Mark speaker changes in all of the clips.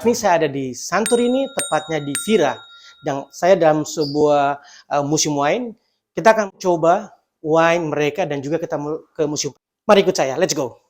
Speaker 1: ini saya ada di Santorini, tepatnya di Vira. Dan saya dalam sebuah museum wine. Kita akan coba wine mereka dan juga kita ke museum. Mari ikut saya, let's go.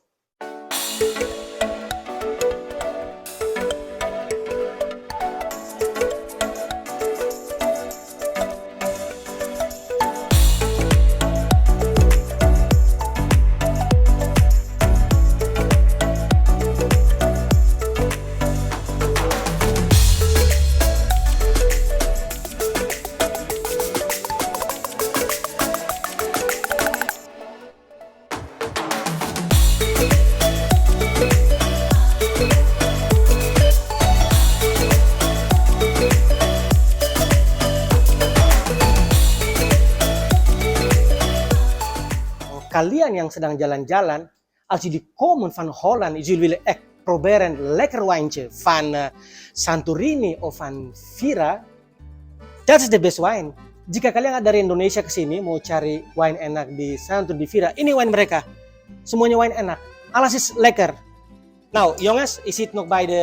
Speaker 1: Kalian yang sedang jalan-jalan, als jullie komen van Holland, jullie willen echt proberen lekker wijntje van Santorini of van Vira, dat is the best wine. Jika kalian dari Indonesia ke sini mau cari wine enak di Santorini, di Vira, ini wine mereka. Semuanya wine enak. Alles is lekker. Nou, jongens, je zit nog bij de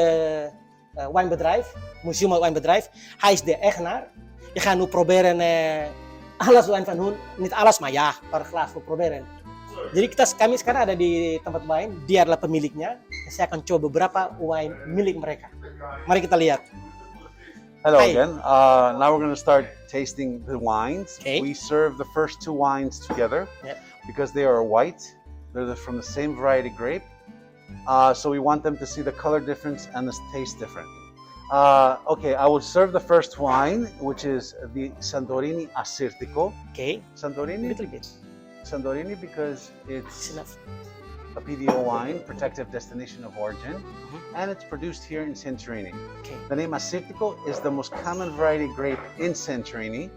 Speaker 1: wijnbedrijf, museum wijnbedrijf. Hij is de eigenaar. Je gaat nu proberen alles wine van hun, niet alles, maar ja, per glas voor proberen. Jadi kami sekarang ada di tempat wine, dia adalah pemiliknya. Saya akan coba beberapa wine milik mereka. Mari kita lihat.
Speaker 2: Hello
Speaker 1: Hi.
Speaker 2: again. Now we're going to start tasting the wines.
Speaker 1: Okay.
Speaker 2: We serve the first two wines together because they are white. They're from the same variety grape. So we want them to see the color difference and the taste different. Okay, I will serve the first wine, which is the Santorini Assyrtiko.
Speaker 1: Okay.
Speaker 2: Santorini?
Speaker 1: Little bit.
Speaker 2: Santorini because it's
Speaker 1: Enough.
Speaker 2: a PDO wine, protective destination of origin, and it's produced here in Santorini.
Speaker 1: Okay.
Speaker 2: The name Assyrtiko is the most common variety grape in Santorini.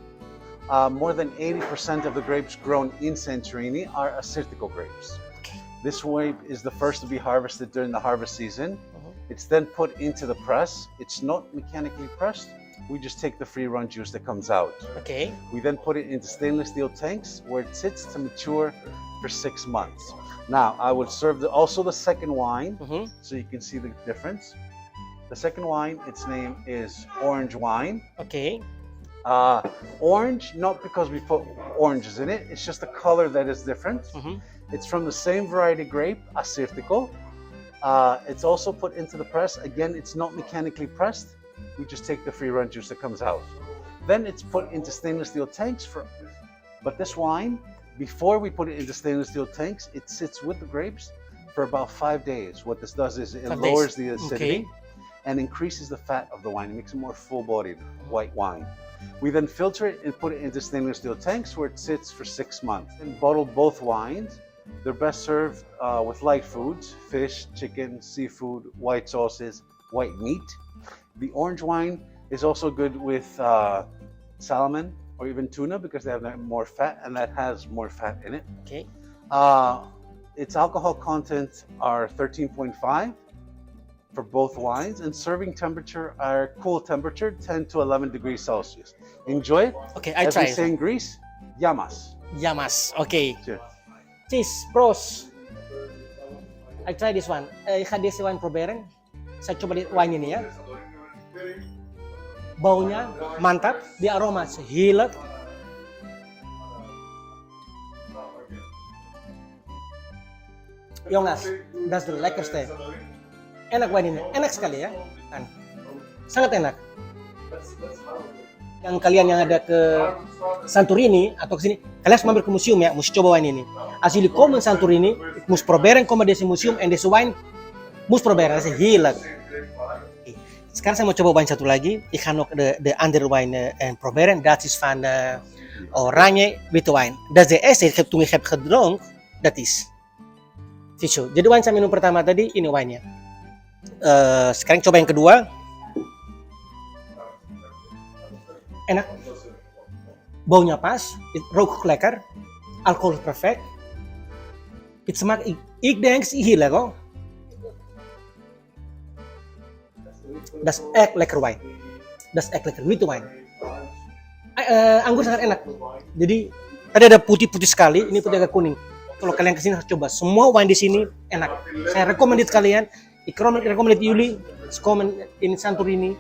Speaker 2: More than 80% of the grapes grown in Santorini are Assyrtiko grapes.
Speaker 1: Okay.
Speaker 2: This grape is the first to be harvested during the harvest season. It's then put into the press. It's not mechanically pressed. We just take the free run juice that comes out.
Speaker 1: Okay.
Speaker 2: We then put it into stainless steel tanks where it sits to mature for 6 months. Now, I would serve also the second wine so you can see the difference. The second wine, its name is orange wine.
Speaker 1: Okay.
Speaker 2: Orange, not because we put oranges in it, it's just the color that is different. It's from the same variety grape, Assyrtiko. It's also put into the press. Again, it's not mechanically pressed. We just take the free run juice that comes out. Then it's put into stainless steel tanks but this wine, before we put it into stainless steel tanks, it sits with the grapes for about 5 days. What this does is it lowers the acidity and increases the fat of the wine. It makes it more full-bodied white wine. We then filter it and put it into stainless steel tanks where it sits for 6 months. And bottle both wines. They're best served with light foods, fish, chicken, seafood, white sauces, white meat. The orange wine is also good with salmon or even tuna because they have more fat, and that has more fat in it.
Speaker 1: Okay.
Speaker 2: Its alcohol content are 13.5 for both wines, and serving temperature are cool temperature, 10 to 11 degrees Celsius. Enjoy it.
Speaker 1: Okay, I
Speaker 2: As
Speaker 1: try.
Speaker 2: we say in Greece, yamas.
Speaker 1: Yamas. Okay.
Speaker 2: Cheers.
Speaker 1: Cheers, bros. I try this one. Ik ga deze wine proberen. Saya coba wine ini ya. Baunya mantap, di aroma heerlijk. Jongens, dat is de lekkerste. Enak wine ini, enak sekali ya. Sangat enak. Yang kalian yang ada ke Santorini atau ke sini, kalian harus mampir ke museum ya, mesti coba wine ini. Als jullie komen Santorini, ik moest proberen komen deze museum en deze wine moest proberen, dat is heerlijk. Sekarang saya mau coba wine satu lagi. Ik ga nog de andere wine proberen. Dat is van oranje witte wine. Dat is de eerste toen ik heb gedronken. Dat is. Zo. Jadi wine saya minum pertama tadi, ini wine-nya. Sekarang coba yang kedua. Enak. Baunya pas. Rook lekker. Alcohol perfect. Het smaakt, ik denk, heerlijk hoor. Dat is echt lekker wine. Dat is echt lekker witte wine. Anggur sangat enak. Jadi tadi ada putih-putih sekali, ini putih agak kuning. Kalau kalian kesini harus coba. Semua wine di sini enak. Saya recommended kalian. Ik recommended jullie It's common in Santorini,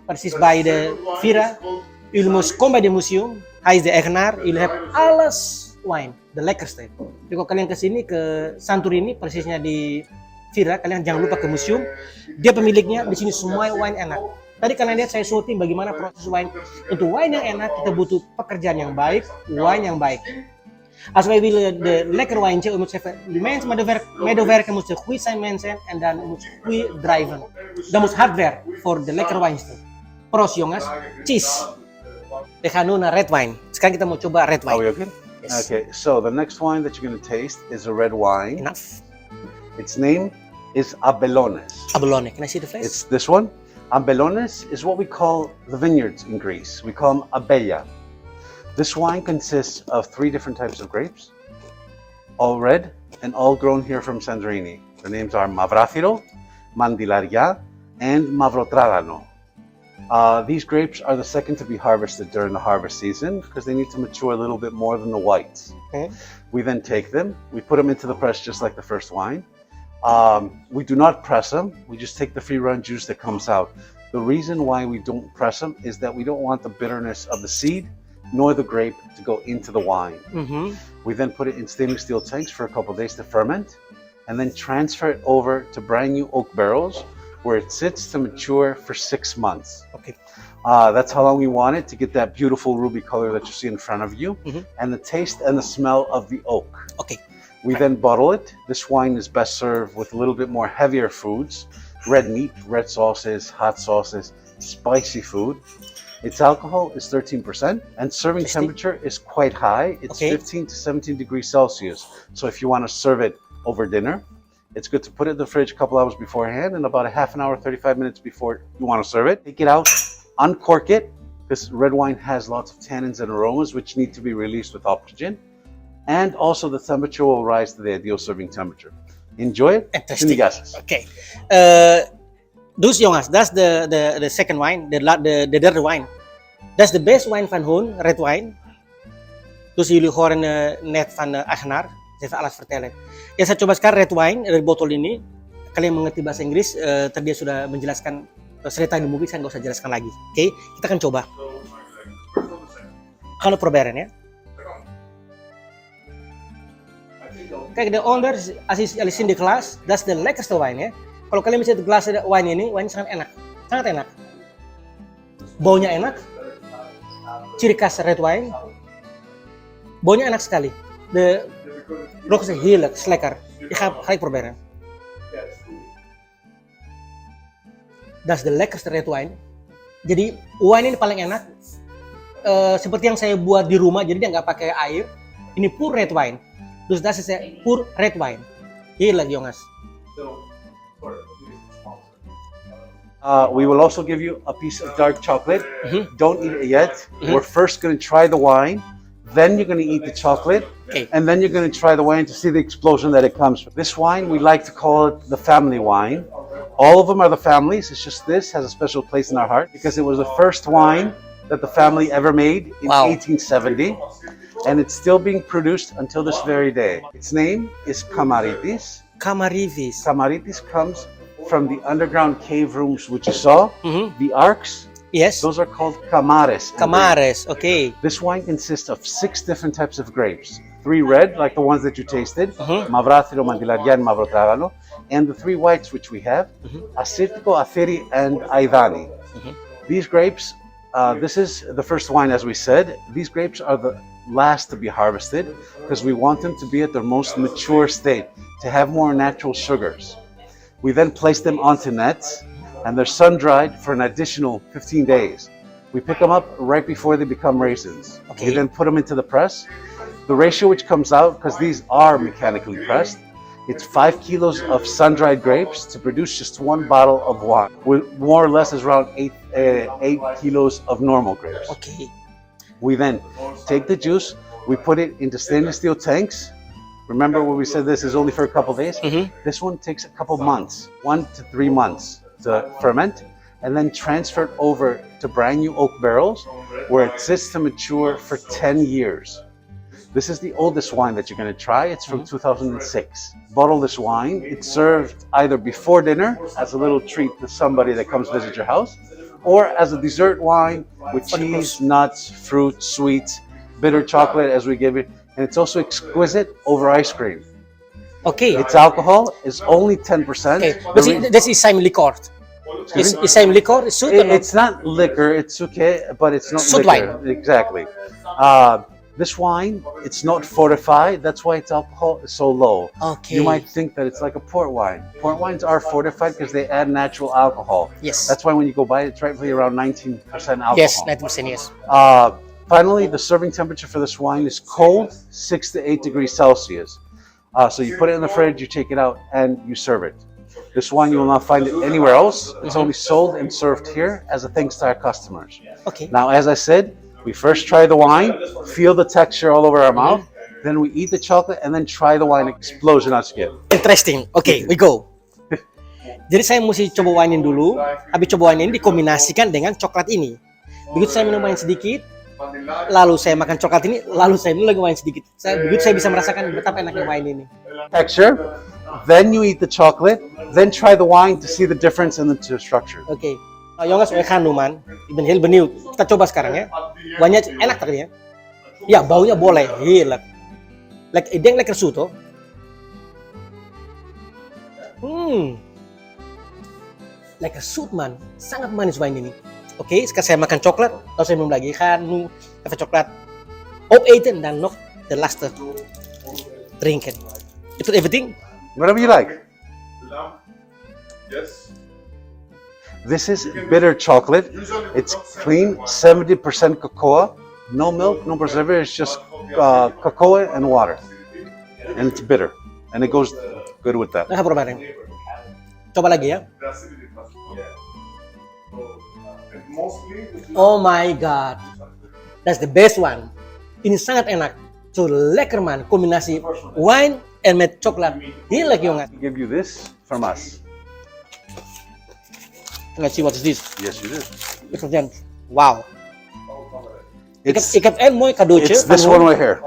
Speaker 1: precies bij de Vira. Jullie moest komen bij de museum. Hij is de eigenaar. Jullie hebben alles wine, de lekkerste. Jadi kalau kalian kesini ke Santorini, persisnya di Vira, kalian jangan lupa ke museum. Dia pemiliknya, di sini semua wine enak. Tadi kalian lihat saya shooting bagaimana proses wine. Untuk wine yang enak, kita butuh pekerjaan yang baik, wine yang baik. Als wij willen de lekker wijntje, we moeten even de mensen medewerken moeten goed zijn mensen en dan moeten goed drijven. Dan moet hard werken voor de lekker wijntje. Proost jongens, cheers. We gaan nu naar red wine. Sekarang kita mau coba red wine.
Speaker 2: Are we okay? Yes. Okay, so the next wine that you're going to taste is a red wine.
Speaker 1: Enough.
Speaker 2: Its name is Abelones.
Speaker 1: Abalone, can I see the face?
Speaker 2: It's this one. Abelones is what we call the vineyards in Greece. We call them abella. This wine consists of 3 different types of grapes, all red and all grown here from Santorini. The names are Mavrathiro, Mandilaria, and Mavrotrarano. These grapes are the second to be harvested during the harvest season because they need to mature a little bit more than the whites.
Speaker 1: Okay.
Speaker 2: We then take them, we put them into the press just like the first wine. We do not press them, we just take the free run juice that comes out. The reason why we don't press them is that we don't want the bitterness of the seed nor the grape to go into the wine. We then put it in stainless steel tanks for a couple of days to ferment and then transfer it over to brand new oak barrels where it sits to mature for 6 months.
Speaker 1: Okay.
Speaker 2: That's how long we want it to get that beautiful ruby color that you see in front of you and the taste and the smell of the oak.
Speaker 1: Okay.
Speaker 2: We then bottle it. This wine is best served with a little bit more heavier foods, red meat, red sauces, hot sauces, spicy food. Its alcohol is 13% and serving temperature is quite high. It's 15 to 17 degrees Celsius. So if you want to serve it over dinner, it's good to put it in the fridge a couple hours beforehand and about a half an hour, 35 minutes before you want to serve it. Take it out, uncork it, because red wine has lots of tannins and aromas which need to be released with oxygen. And also the temperature will rise to the ideal serving temperature. Enjoy it.
Speaker 1: Fantastic. Okay. Dus jongens, that's the second wine, the third wine. That's the best wine van hun, red wine. Dus jullie horen net van de eigenaar, ze even alles vertellen. Ya saya coba sekarang red wine dari botol ini. Kalian mengerti bahasa Inggris, tadi dia sudah menjelaskan cerita di movie, saya nggak usah jelaskan lagi. Oke, kita akan coba. Kalau proberen ya. Kijk, de onder, als je in de glas, dat is de lekkerste wine ya. Kalau kalian bisa lihat gelas wine ini sangat enak, sangat enak. Baunya enak, ciri khas red wine. Baunya enak sekali. De rook is heerlijk, is lekker. Ga ik proberen. Dat is de lekkerste red wine. Jadi wine ini paling enak. Seperti yang saya buat di rumah, jadi dia nggak pakai air. Ini pure red wine. Dus dat is pure red wine. Heerlijk jongens.
Speaker 2: We will also give you a piece of dark chocolate. Don't eat it yet. We're first going to try the wine, then you're going to eat the chocolate, and then you're going to try the wine to see the explosion that it comes from. This wine, we like to call it the family wine. All of them are the families. It's just this has a special place in our heart because it was the first wine that the family ever made in 1870. And it's still being produced until this very day. Its name is Kamaritis.
Speaker 1: Kamaritis.
Speaker 2: Kamaritis comes from the underground cave rooms which you saw, the arcs.
Speaker 1: Yes.
Speaker 2: Those are called kamares.
Speaker 1: Kamares, okay.
Speaker 2: This wine consists of 6 different types of grapes. 3 red, like the ones that you tasted, Mavrathiro, Mandilaria, and Mavrotrarano, and the 3 whites which we have, Assyrtiko, Athiri, and Aidani. These grapes, this is the first wine as we said. These grapes are the last to be harvested because we want them to be at their most mature state, to have more natural sugars. We then place them onto nets and they're sun-dried for an additional 15 days. We pick them up right before they become raisins. We then put them into the press. The ratio which comes out, because these are mechanically pressed, it's 5 kilos of sun-dried grapes to produce just 1 bottle of wine, with more or less is around 8 kilos of normal grapes. We then take the juice, we put it into stainless steel tanks. Remember what we said, this is only for a couple of days? This one takes a couple months, 1 to 3 months to ferment, and then transfer it over to brand new oak barrels where it sits to mature for 10 years. This is the oldest wine that you're going to try. It's from 2006. Bottle this wine. It's served either before dinner as a little treat to somebody that comes visit your house, or as a dessert wine with cheese, nuts, fruit, sweets, bitter chocolate as we give it. And it's also exquisite over ice cream.
Speaker 1: Okay.
Speaker 2: Its alcohol is only 10%.
Speaker 1: Okay. This is same liquor. It's same liquor. It's sweet.
Speaker 2: It's not liquor. It's okay, but it's not
Speaker 1: Sweet
Speaker 2: liquor.
Speaker 1: wine.
Speaker 2: Exactly. This wine, it's not fortified. That's why its alcohol is so low.
Speaker 1: Okay.
Speaker 2: You might think that it's like a port wine. Port wines are fortified because they add natural alcohol.
Speaker 1: Yes.
Speaker 2: That's why when you go buy it, it's roughly around 19% alcohol.
Speaker 1: Yes, 90%, yes.
Speaker 2: Finally, the serving temperature for this wine is cold, 6 to 8 degrees Celsius. So you put it in the fridge, you take it out, and you serve it. This wine, you will not find it anywhere else. It's only sold and served here as a thanks to our customers.
Speaker 1: Okay.
Speaker 2: Now, as I said, we first try the wine, feel the texture all over our mouth, then we eat the chocolate, and then try the wine explosion out skin.
Speaker 1: Interesting. Okay, we go. Jadi saya mesti coba wine dulu, habis coba wine ini dikombinasikan dengan coklat ini. Begitu saya minum wine sedikit, lalu saya makan coklat ini, lalu saya minum lagi wine sedikit. Begitu saya bisa merasakan betapa enaknya wine ini.
Speaker 2: Texture, then you eat the chocolate, then try the wine to see the difference in the two structure.
Speaker 1: Okay. Jongas we kanuman, ibn heel benieuwd. Kita coba sekarang ya. Wine enak tadi ya. Ya, baunya boleh. Heerlijk. Ik denk lekker zoet hoor. Lekker zoet man. Sangat manis wine ini. Oké, sekarang saya makan coklat, lalu saya minum lagi kanu, even coklat. Opeten dan nog de laatste drinken. You put everything?
Speaker 2: Whatever you like.
Speaker 3: Yes.
Speaker 2: This is bitter chocolate. It's clean, 70% cocoa, no milk, no preservative. It's just cocoa and water, and it's bitter, and it goes good with that.
Speaker 1: Nah, bareng. Coba lagi ya. Oh my god, that's the best one. Ini sangat enak. So lekker man, kombinasi wine and met coklat. Heerlijk jongen.
Speaker 2: Give you this from us.
Speaker 1: Let's see what is this.
Speaker 2: Yes, you do.
Speaker 1: Wow.
Speaker 2: It's
Speaker 1: Ik heb een mooi cadeautje.
Speaker 2: this one right here.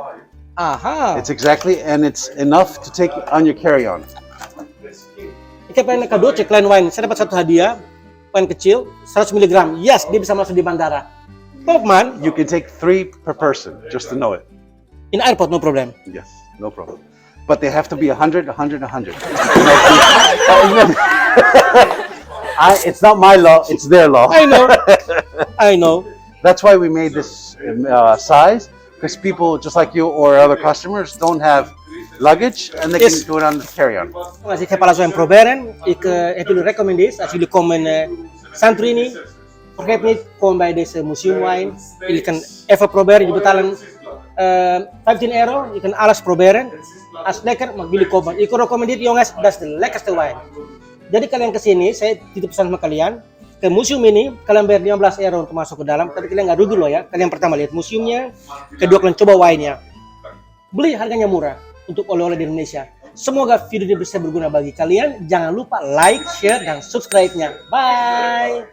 Speaker 1: Aha.
Speaker 2: It's exactly, and it's enough to take on your carry-on.
Speaker 1: Ik heb een cadeautje, klein wine. Saya dapat satu hadiah, wine kecil, 100 mg. Yes, dia bisa masuk di bandara. Top man.
Speaker 2: You can take 3 per person, just to know it.
Speaker 1: In airport, no problem.
Speaker 2: Yes, no problem. But they have to be 100, 100, 100. It's not my law, it's their law.
Speaker 1: I know. I know.
Speaker 2: That's why we made this size, because people just like you or other customers don't have luggage and they
Speaker 1: Yes.
Speaker 2: can do it on the carry-on.
Speaker 1: Als ik heb alles aan proberen, ik heb jullie recommenderen, als jullie komen Santorini, vergeet niet, kom bij deze museum wine. Jullie kan even proberen, je betalen €15, je kan alles proberen. Als lekker, mag jullie komen. Ik recommenderen jongens, dat is de lekkerste wine. Jadi kalian kesini, saya titip pesan sama kalian, ke museum ini, kalian bayar €15 untuk masuk ke dalam, tapi kalian nggak rugi loh ya. Kalian pertama lihat museumnya, kedua kalian coba wine-nya. Beli harganya murah untuk oleh-oleh di Indonesia. Semoga video ini bisa berguna bagi kalian. Jangan lupa like, share, dan subscribe-nya. Bye!